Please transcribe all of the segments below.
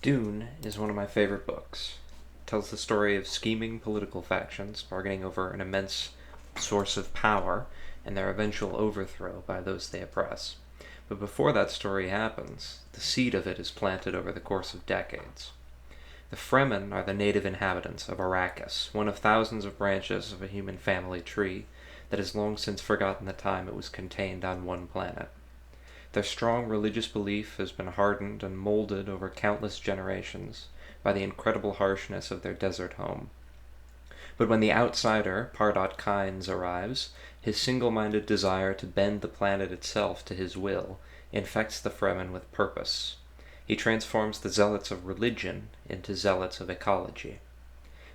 DUNE is one of my favorite books. It tells the story of scheming political factions bargaining over an immense source of power and their eventual overthrow by those they oppress. But before that story happens, the seed of it is planted over the course of decades. The Fremen are the native inhabitants of Arrakis, one of thousands of branches of a human family tree that has long since forgotten the time it was contained on one planet. Their strong religious belief has been hardened and molded over countless generations by the incredible harshness of their desert home. But when the outsider, Pardot Kynes, arrives, his single-minded desire to bend the planet itself to his will infects the Fremen with purpose. He transforms the zealots of religion into zealots of ecology.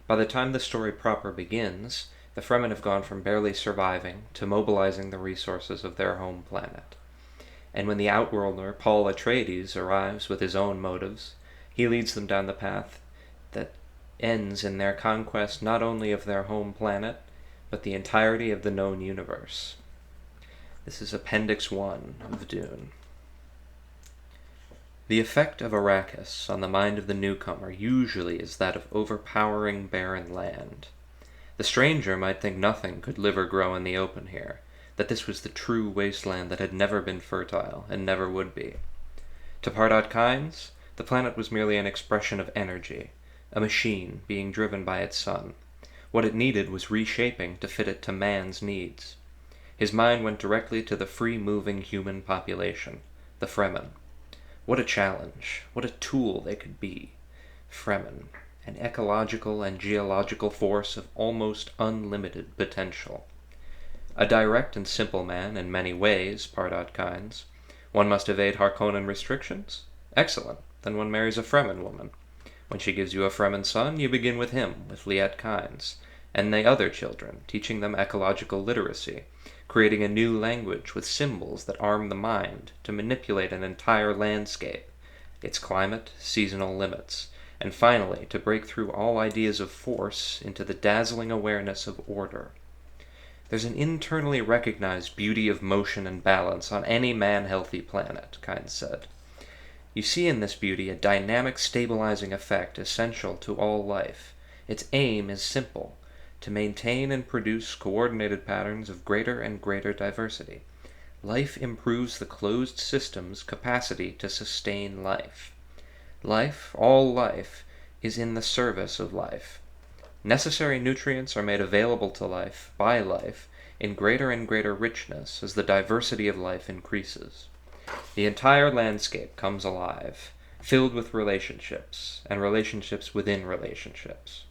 By the time the story proper begins, the Fremen have gone from barely surviving to mobilizing the resources of their home planet. And when the outworlder Paul Atreides arrives with his own motives, he leads them down the path that ends in their conquest not only of their home planet, but the entirety of the known universe. This is Appendix 1 of DUNE. The effect of Arrakis on the mind of the newcomer usually is that of overpowering barren land. The stranger might think nothing could live or grow in the open here, that this was the true wasteland that had never been fertile and never would be. To Pardot Kynes, the planet was merely an expression of energy, a machine being driven by its sun. What it needed was reshaping to fit it to man's needs. His mind went directly to the free-moving human population, the Fremen. What a challenge, what a tool they could be. Fremen, an ecological and geological force of almost unlimited potential. A direct and simple man in many ways, Pardot Kynes. One must evade Harkonnen restrictions? Excellent, then one marries a Fremen woman. When she gives you a Fremen son, you begin with him, with Liet Kynes, and the other children, teaching them ecological literacy, creating a new language with symbols that arm the mind to manipulate an entire landscape, its climate, seasonal limits, and finally to break through all ideas of force into the dazzling awareness of order. There's an internally recognized beauty of motion and balance on any man-healthy planet, Kynes said. You see in this beauty a dynamic stabilizing effect essential to all life. Its aim is simple, to maintain and produce coordinated patterns of greater and greater diversity. Life improves the closed system's capacity to sustain life. Life, all life, is in the service of life. Necessary nutrients are made available to life, by life, in greater and greater richness as the diversity of life increases. The entire landscape comes alive, filled with relationships, and relationships within relationships.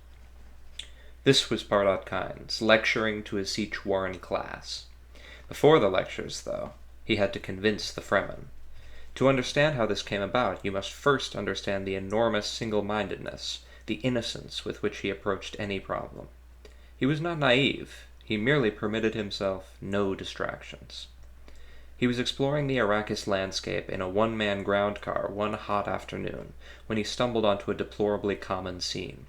This was Pardot Kynes, lecturing to his Siege-Warren class. Before the lectures, though, he had to convince the Fremen. To understand how this came about, you must first understand the enormous single-mindedness, the innocence with which he approached any problem. He was not naive, he merely permitted himself no distractions. He was exploring the Arrakis landscape in a one-man ground car one hot afternoon when he stumbled onto a deplorably common scene.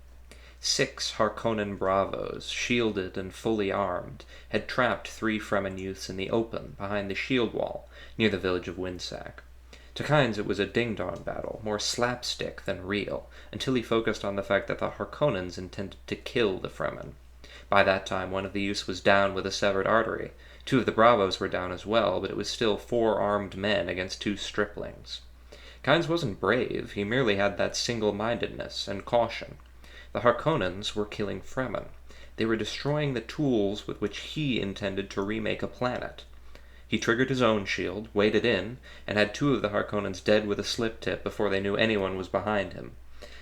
6 Harkonnen bravos, shielded and fully armed, had trapped 3 Fremen youths in the open behind the shield wall near the village of Windsack. To Kynes it was a ding-dong battle, more slapstick than real, until he focused on the fact that the Harkonnens intended to kill the Fremen. By that time, one of the youths was down with a severed artery. 2 of the bravos were down as well, but it was still 4 armed men against 2 striplings. Kynes wasn't brave, he merely had that single-mindedness and caution. The Harkonnens were killing Fremen. They were destroying the tools with which he intended to remake a planet. He triggered his own shield, waded in, and had 2 of the Harkonnens dead with a slip tip before they knew anyone was behind him.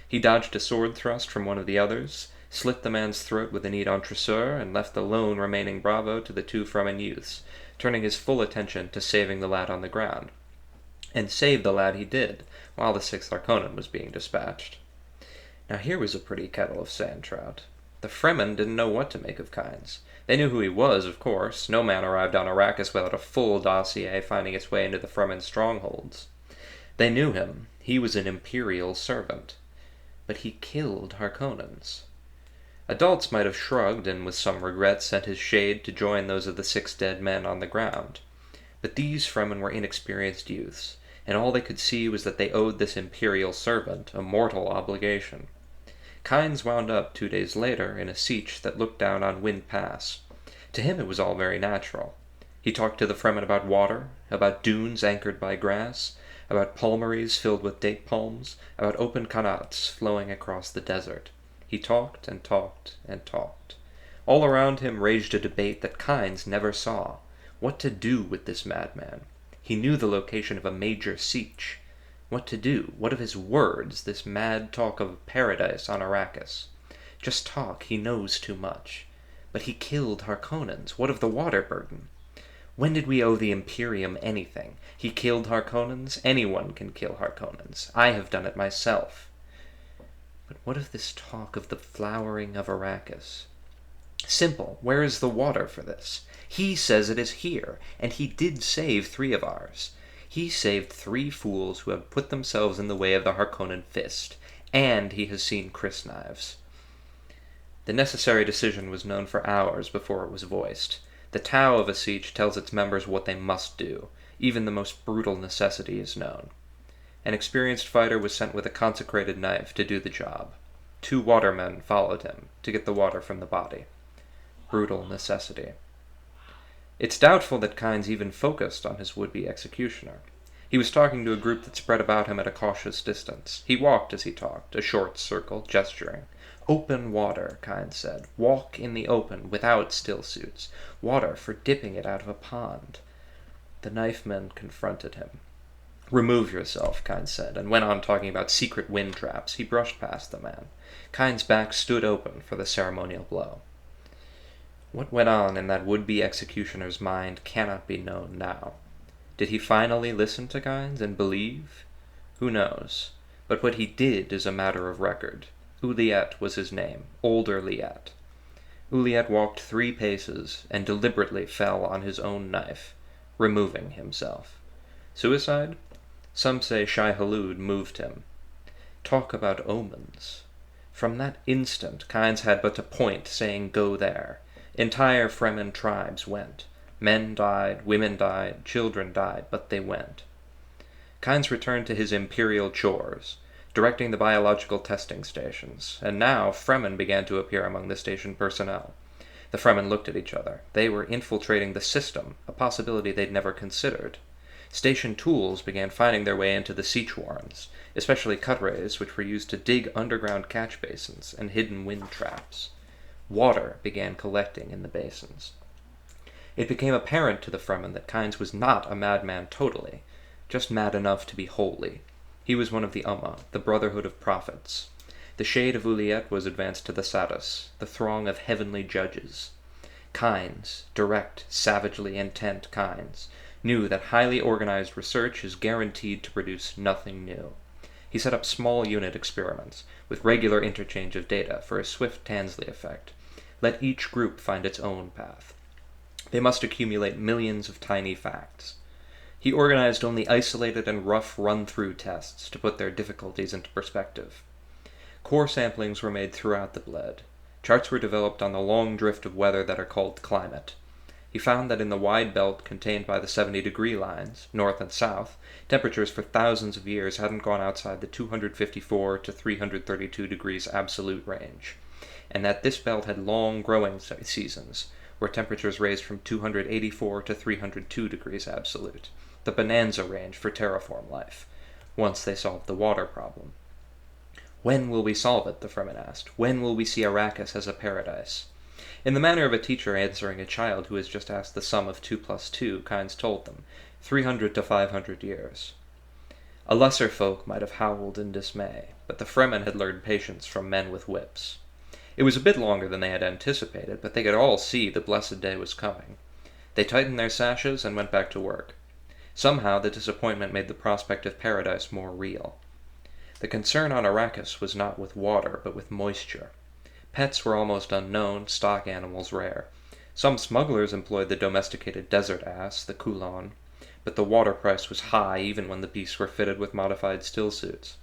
He dodged a sword thrust from one of the others, slit the man's throat with a neat entrecoeur, and left the lone remaining bravo to the 2 Fremen youths, turning his full attention to saving the lad on the ground. And save the lad he did, while the 6th Harkonnen was being dispatched. Now here was a pretty kettle of sand trout. The Fremen didn't know what to make of Kynes. They knew who he was, of course. No man arrived on Arrakis without a full dossier finding its way into the Fremen strongholds. They knew him. He was an imperial servant. But he killed Harkonnens. Adults might have shrugged and with some regret sent his shade to join those of the 6 dead men on the ground. But these Fremen were inexperienced youths, and all they could see was that they owed this imperial servant a mortal obligation. Kynes wound up 2 days later in a sietch that looked down on Wind Pass. To him it was all very natural. He talked to the Fremen about water, about dunes anchored by grass, about palmeries filled with date palms, about open qanats flowing across the desert. He talked and talked and talked. All around him raged a debate that Kynes never saw. What to do with this madman? He knew the location of a major sietch. What to do? What of his words, this mad talk of paradise on Arrakis? Just talk, he knows too much. But he killed Harkonnens. What of the water burden? When did we owe the Imperium anything? He killed Harkonnens? Anyone can kill Harkonnens. I have done it myself. But what of this talk of the flowering of Arrakis? Simple. Where is the water for this? He says it is here, and he did save 3 of ours. He saved 3 fools who have put themselves in the way of the Harkonnen fist, and he has seen crysknives. The necessary decision was known for hours before it was voiced. The Tao of a siege tells its members what they must do. Even the most brutal necessity is known. An experienced fighter was sent with a consecrated knife to do the job. 2 watermen followed him to get the water from the body. Brutal necessity. It's doubtful that Kynes even focused on his would-be executioner. He was talking to a group that spread about him at a cautious distance. He walked as he talked, a short circle, gesturing. Open water, Kynes said. Walk in the open, without still suits. Water for dipping it out of a pond. The knife men confronted him. Remove yourself, Kynes said, and went on talking about secret wind traps. He brushed past the man. Kynes' back stood open for the ceremonial blow. What went on in that would-be executioner's mind cannot be known now. Did he finally listen to Kynes and believe? Who knows? But what he did is a matter of record. Uliet was his name, older Liet. Uliet walked 3 paces and deliberately fell on his own knife, removing himself. Suicide? Some say Shai-Hulud moved him. Talk about omens. From that instant, Kynes had but to point, saying, "Go there." Entire Fremen tribes went. Men died, women died, children died, but they went. Kynes returned to his imperial chores, directing the biological testing stations, and now Fremen began to appear among the station personnel. The Fremen looked at each other. They were infiltrating the system, a possibility they'd never considered. Station tools began finding their way into the sietch warrens, especially cutrays, which were used to dig underground catch basins and hidden wind traps. Water began collecting in the basins. It became apparent to the Fremen that Kynes was not a madman totally, just mad enough to be holy. He was one of the Ummah, the Brotherhood of Prophets. The shade of Uliet was advanced to the Sadus, the throng of heavenly judges. Kynes, direct, savagely intent Kynes, knew that highly organized research is guaranteed to produce nothing new. He set up small unit experiments, with regular interchange of data for a swift Tansley effect. Let each group find its own path. They must accumulate millions of tiny facts. He organized only isolated and rough run-through tests to put their difficulties into perspective. Core samplings were made throughout the bled. Charts were developed on the long drift of weather that are called climate. He found that in the wide belt contained by the 70-degree lines, north and south, temperatures for thousands of years hadn't gone outside the 254 to 332 degrees absolute range, and that this belt had long growing seasons, where temperatures raised from 284 to 302 degrees absolute, the bonanza range for terraform life, once they solved the water problem. When will we solve it, the Fremen asked. When will we see Arrakis as a paradise? In the manner of a teacher answering a child who has just asked the sum of 2 plus 2, Kynes told them, 300 to 500 years. A lesser folk might have howled in dismay, but the Fremen had learned patience from men with whips. It was a bit longer than they had anticipated, but they could all see the blessed day was coming. They tightened their sashes and went back to work. Somehow the disappointment made the prospect of paradise more real. The concern on Arrakis was not with water, but with moisture. Pets were almost unknown, stock animals rare. Some smugglers employed the domesticated desert ass, the kulan, but the water price was high even when the beasts were fitted with modified stillsuits.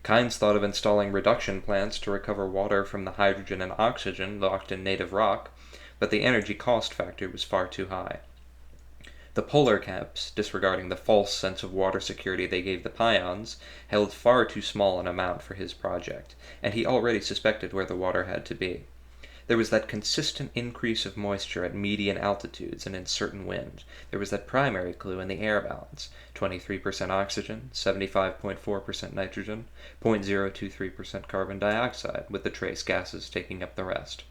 Kynes thought of installing reduction plants to recover water from the hydrogen and oxygen locked in native rock, but the energy cost factor was far too high. The polar caps, disregarding the false sense of water security they gave the pions, held far too small an amount for his project, and he already suspected where the water had to be. There was that consistent increase of moisture at median altitudes and in certain wind. There was that primary clue in the air balance: 23% oxygen, 75.4% nitrogen, 0.023% carbon dioxide, with the trace gases taking up the rest.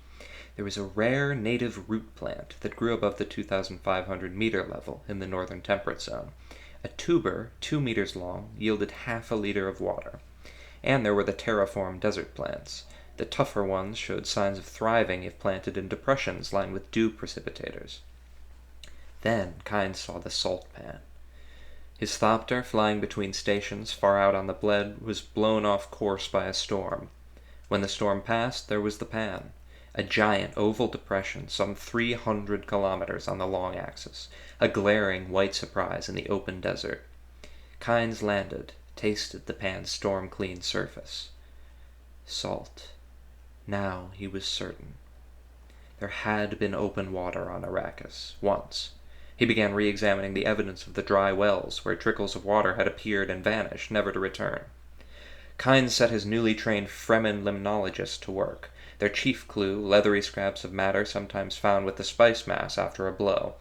There was a rare native root plant that grew above the 2,500-meter level in the northern temperate zone. A tuber, 2 meters long, yielded half a liter of water. And there were the terraform desert plants. The tougher ones showed signs of thriving if planted in depressions lined with dew precipitators. Then Kynes saw the salt pan. His thopter, flying between stations far out on the bled, was blown off course by a storm. When the storm passed, there was the pan. A giant oval depression some 300 kilometers on the long axis, a glaring white surprise in the open desert. Kynes landed, tasted the pan's storm-clean surface. Salt. Now he was certain. There had been open water on Arrakis, once. He began re-examining the evidence of the dry wells where trickles of water had appeared and vanished, never to return. Kynes set his newly trained Fremen limnologists to work. Their chief clue, leathery scraps of matter sometimes found with the spice mass after a blow.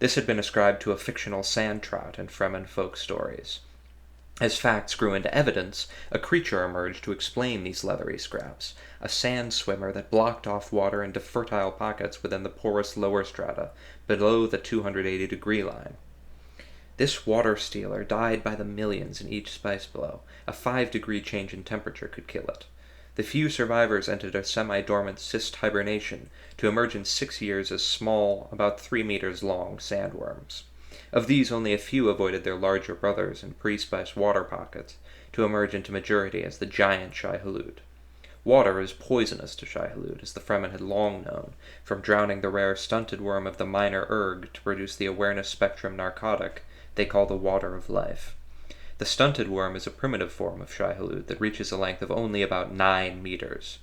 This had been ascribed to a fictional sand trout in Fremen folk stories. As facts grew into evidence, a creature emerged to explain these leathery scraps, a sand swimmer that blocked off water into fertile pockets within the porous lower strata, below the 280-degree line. This water stealer died by the millions in each spice blow. A 5-degree change in temperature could kill it. The few survivors entered a semi-dormant cyst hibernation to emerge in 6 years as small, about 3 meters long, sandworms. Of these, only a few avoided their larger brothers in pre-spiced water pockets to emerge into maturity as the giant Shai-Hulud. Water is poisonous to Shai-Hulud, as the Fremen had long known, from drowning the rare stunted worm of the minor erg to produce the awareness spectrum narcotic they call the water of life. The stunted worm is a primitive form of Shai-Hulud that reaches a length of only about 9 meters.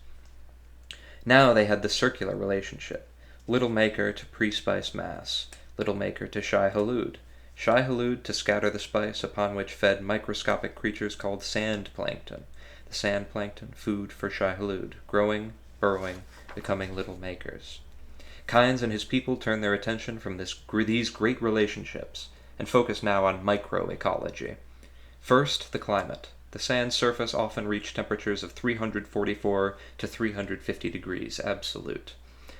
Now they had the circular relationship: Little Maker to pre-spiced mass, Little Maker to Shai-Hulud, Shai-Hulud to scatter the spice upon which fed microscopic creatures called sand plankton, the sand plankton food for Shai-Hulud, growing, burrowing, becoming Little Makers. Kynes and his people turned their attention from these great relationships and focused now on microecology. First, the climate. The sand surface often reached temperatures of 344 to 350 degrees absolute.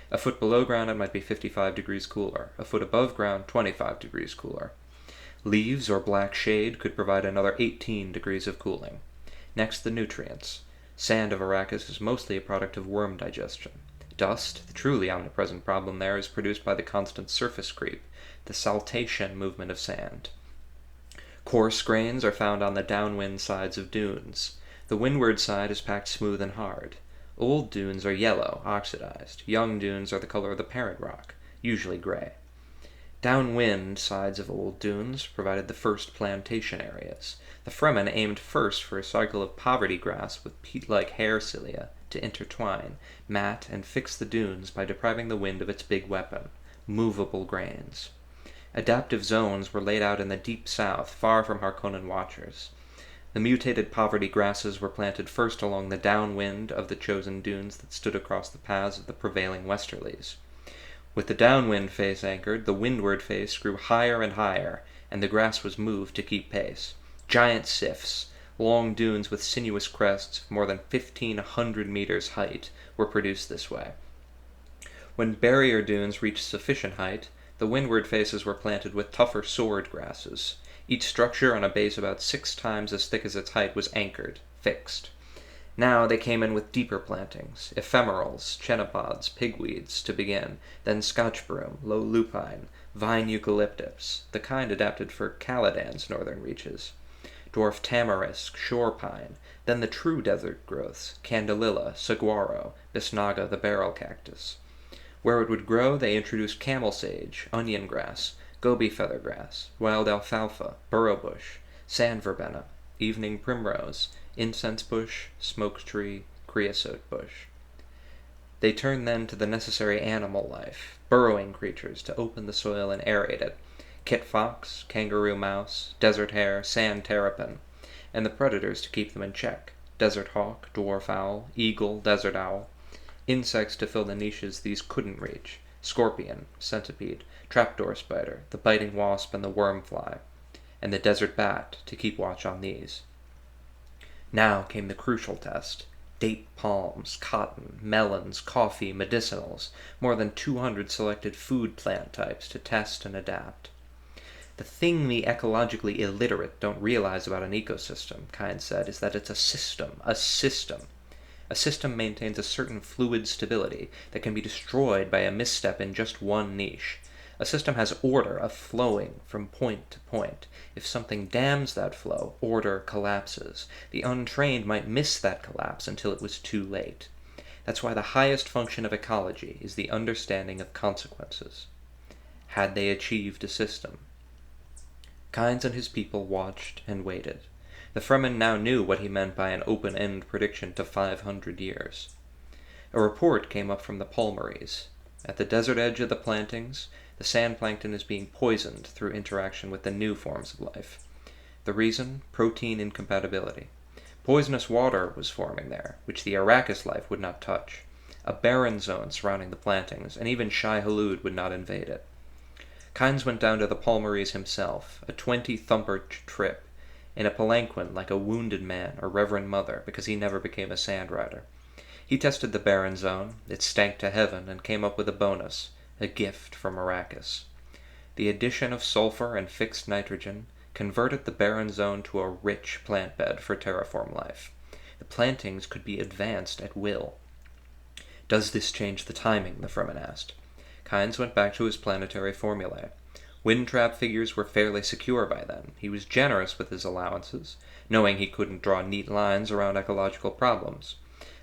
A foot below ground it might be 55 degrees cooler, a foot above ground 25 degrees cooler. Leaves or black shade could provide another 18 degrees of cooling. Next, the nutrients. Sand of Arrakis is mostly a product of worm digestion. Dust, the truly omnipresent problem there, is produced by the constant surface creep, the saltation movement of sand. Coarse grains are found on the downwind sides of dunes. The windward side is packed smooth and hard. Old dunes are yellow, oxidized. Young dunes are the color of the parent rock, usually gray. Downwind sides of old dunes provided the first plantation areas. The Fremen aimed first for a cycle of poverty grass with peat-like hair cilia to intertwine, mat, and fix the dunes by depriving the wind of its big weapon: movable grains. Adaptive zones were laid out in the deep south, far from Harkonnen watchers. The mutated poverty grasses were planted first along the downwind of the chosen dunes that stood across the paths of the prevailing westerlies. With the downwind face anchored, the windward face grew higher and higher, and the grass was moved to keep pace. Giant sifts, long dunes with sinuous crests of more than 1,500 meters height, were produced this way. When barrier dunes reached sufficient height, the windward faces were planted with tougher sword grasses. Each structure on a base about 6 times as thick as its height was anchored, fixed. Now they came in with deeper plantings: ephemerals, chenopod's, pigweeds, to begin, then Scotch broom, low lupine, vine eucalyptus, the kind adapted for Caladan's northern reaches, dwarf tamarisk, shore pine, then the true desert growths: candelilla, saguaro, bisnaga, the barrel cactus. Where it would grow, they introduced camel sage, onion grass, goby feathergrass, wild alfalfa, burrow bush, sand verbena, evening primrose, incense bush, smoke tree, creosote bush. They turned then to the necessary animal life, burrowing creatures to open the soil and aerate it: kit fox, kangaroo mouse, desert hare, sand terrapin, and the predators to keep them in check: desert hawk, dwarf owl, eagle, desert owl. Insects to fill the niches these couldn't reach: scorpion, centipede, trapdoor spider, the biting wasp, and the wormfly, and the desert bat to keep watch on these. Now came the crucial test: date palms, cotton, melons, coffee, medicinals, more than 200 selected food plant types to test and adapt. The thing the ecologically illiterate don't realize about an ecosystem, Kynes said, is that it's a system. A system. A system maintains a certain fluid stability that can be destroyed by a misstep in just one niche. A system has order, a flowing from point to point. If something dams that flow, order collapses. The untrained might miss that collapse until it was too late. That's why the highest function of ecology is the understanding of consequences. Had they achieved a system? Kynes and his people watched and waited. The Fremen now knew what he meant by an open-end prediction to 500 years. A report came up from the Palmaries. At the desert edge of the plantings, the sand plankton is being poisoned through interaction with the new forms of life. The reason? Protein incompatibility. Poisonous water was forming there, which the Arrakis life would not touch. A barren zone surrounding the plantings, and even Shai-Hulud would not invade it. Kynes went down to the Palmaries himself, a 20-thumper trip, in a palanquin like a wounded man or reverend mother, because he never became a sand rider. He tested the barren zone, it stank to heaven, and came up with a bonus, a gift from Arrakis. The addition of sulfur and fixed nitrogen converted the barren zone to a rich plant bed for terraform life. The plantings could be advanced at will. Does this change the timing? The Fremen asked. Kynes went back to his planetary formulae. Wind trap figures were fairly secure by then. He was generous with his allowances, knowing he couldn't draw neat lines around ecological problems.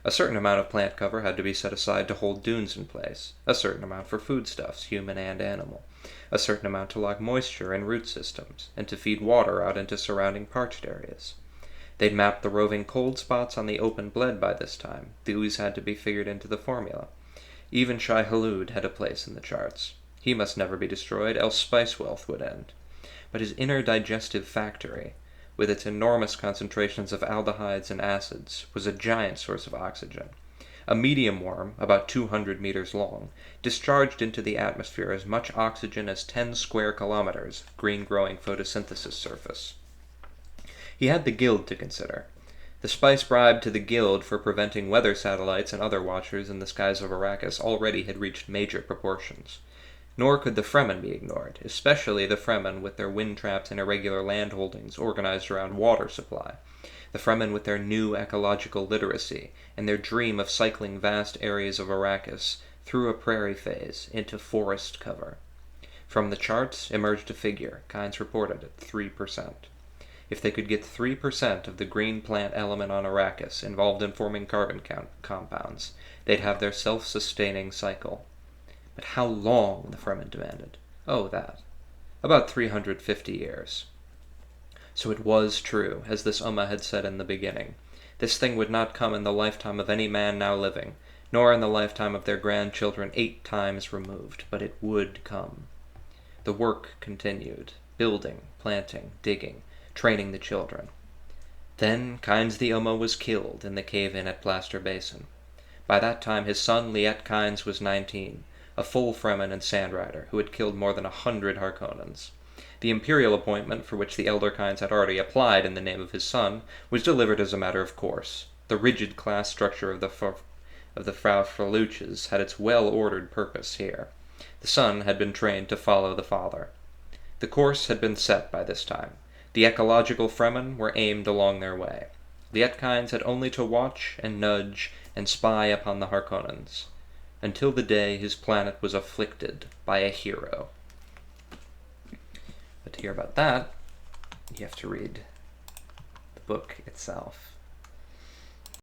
A certain amount of plant cover had to be set aside to hold dunes in place, a certain amount for foodstuffs, human and animal, a certain amount to lock moisture in root systems, and to feed water out into surrounding parched areas. They'd mapped the roving cold spots on the open bled by this time. These had to be figured into the formula. Even Shai-Hulud had a place in the charts. He must never be destroyed, else spice wealth would end. But his inner digestive factory, with its enormous concentrations of aldehydes and acids, was a giant source of oxygen. A medium worm, about 200 meters long, discharged into the atmosphere as much oxygen as 10 square kilometers of green-growing photosynthesis surface. He had the Guild to consider. The spice bribe to the Guild for preventing weather satellites and other watchers in the skies of Arrakis already had reached major proportions. Nor could the Fremen be ignored, especially the Fremen with their wind traps and irregular land holdings organized around water supply. The Fremen with their new ecological literacy and their dream of cycling vast areas of Arrakis through a prairie phase into forest cover. From the charts emerged a figure, Kynes reported at 3%. If they could get 3% of the green plant element on Arrakis involved in forming carbon compounds, they'd have their self-sustaining cycle. But how long, the Fremen demanded. Oh, that. About 350 years. So it was true, as this Ummah had said in the beginning. This thing would not come in the lifetime of any man now living, nor in the lifetime of their grandchildren 8 times removed, but it would come. The work continued, building, planting, digging, training the children. Then Kynes the Ummah was killed in the cave-in at Plaster Basin. By that time his son Liet Kynes was 19, a full Fremen and Sand Rider who had killed more than 100 Harkonnens. The imperial appointment, for which the elder Kynes had already applied in the name of his son, was delivered as a matter of course. The rigid class structure of the Frau Fraluches had its well-ordered purpose here. The son had been trained to follow the father. The course had been set by this time. The ecological Fremen were aimed along their way. Liet Kynes had only to watch and nudge and spy upon the Harkonnens, until the day his planet was afflicted by a hero. But to hear about that, you have to read the book itself.